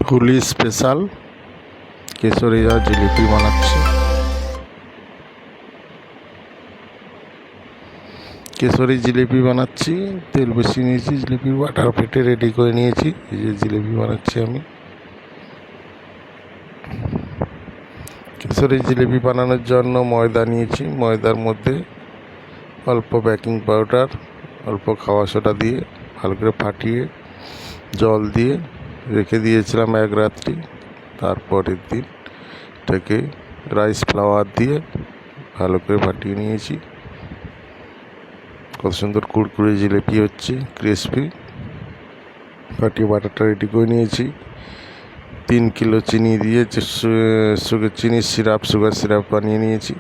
Holi special Kesari আর জিলিপি বানাচ্ছি। কেশরি জিলিপি বানাচ্ছি, তেল বেশি নিয়েছি, জিলিপি বাটার পেটে রেডি করে নিয়েছি। এই যে জিলিপি বানাচ্ছি আমি। কেশরি জিলিপি বানানোর জন্য ময়দা নিয়েছি, ময়দার মধ্যে অল্প বেকিং পাউডার, অল্প খাওয়া সোডা দিয়ে ভালো করে ফাটিয়ে জল দিয়ে রেখে দিয়েছিলাম এক রাত্রি। তারপরের দিন এটাকে রাইস ফ্লাওয়ার দিয়ে ভালো করে ফাটিয়ে নিয়েছি। কত সুন্দর কুড়কুড়ে জিলিপি হচ্ছে, ক্রিসপি। ফাটিয়ে বাটারটা রেডি করে নিয়েছি। 3 কিলো চিনি দিয়ে চিনির সুগার সিরাপ বানিয়ে নিয়েছি।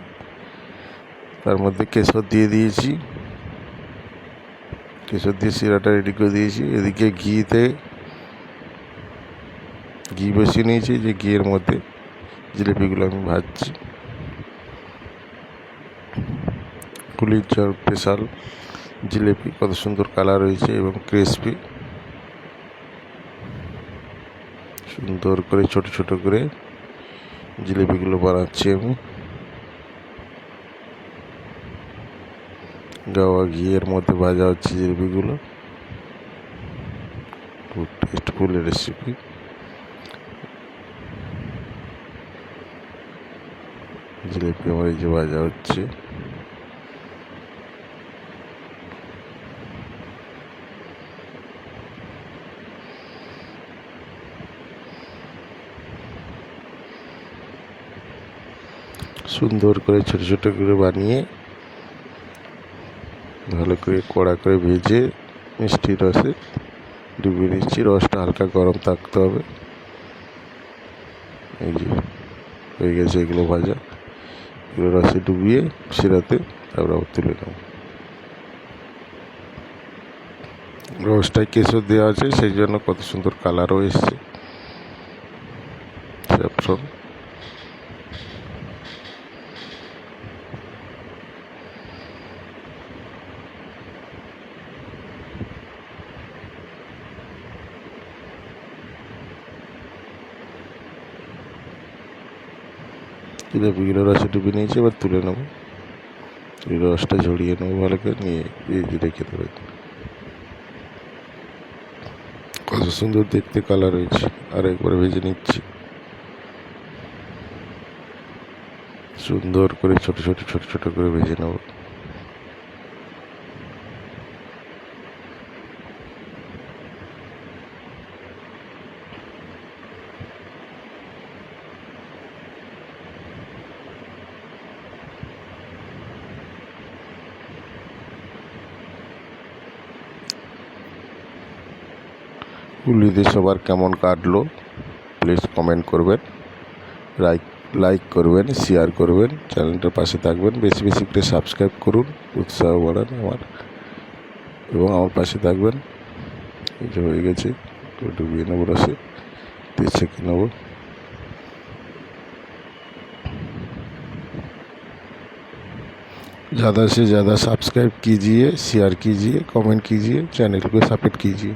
তার মধ্যে কেশর দিয়ে দিয়েছি, কেশর দিয়ে সিরাটা রেডি করে দিয়েছি। এদিকে ঘি বসিয়ে নিয়েছি, যে ঘিয়ের মধ্যে জিলিপিগুলো আমি ভাজছি। হোলির স্পেশাল জিলিপি, কত সুন্দর কালার হয়েছে এবং ক্রিসপি। সুন্দর করে ছোট ছোট করে জিলিপিগুলো বানাচ্ছি আমি। গাওয়া ঘিয়ের মধ্যে ভাজা হচ্ছে জিলিপিগুলো। খুব টেস্টফুল রেসিপি। জিলিপি আমার এই যে ভাজা হচ্ছে। সুন্দর করে ছোট ছোট করে বানিয়ে ভালো করে কড়া করে ভেজে মিষ্টি রসে ডুবিয়ে নিচ্ছি। রসটা হালকা গরম থাকতে হবে। এই যে হয়ে গেছে এগুলো ভাজা, এগুলো রসে ডুবিয়ে শিরাতে তারপর তুলে নেব। রসটায় কেশর দেওয়া আছে, সেই জন্য কত সুন্দর কালারও এসছে। স্যাফরন জিলিপিগুলো রসে ডুবিয়ে নিয়েছি, এবার তুলে নেব। এই রসটা ঝরিয়ে নেবো ভালো করে, নিয়ে রেখে দেবো। কত সুন্দর দেখতে কালার হয়েছে। আর একবার ভেজে নিচ্ছি সুন্দর করে, ছোট ছোট ছোট ছোট করে ভেজে নেব। হোলিতে সবার কেমন কাটলো প্লিজ কমেন্ট করবেন, লাইক করবেন, শেয়ার করবেন, চ্যানেলটার পাশে থাকবেন। বেশি বেশি করে সাবস্ক্রাইব করুন, উৎসাহ বাড়ান আমার, এবং আমার পাশে থাকবেন। এই যে হয়ে গেছে, ডুবিয়ে নেবো রসে, দিয়ে ছেঁকে নেবো। ज़्यादा से ज़्यादा सब्सक्राइब कीजिए, शेयर कीजिए, कमेंट कीजिए, चैनल को सपोर्ट कीजिए।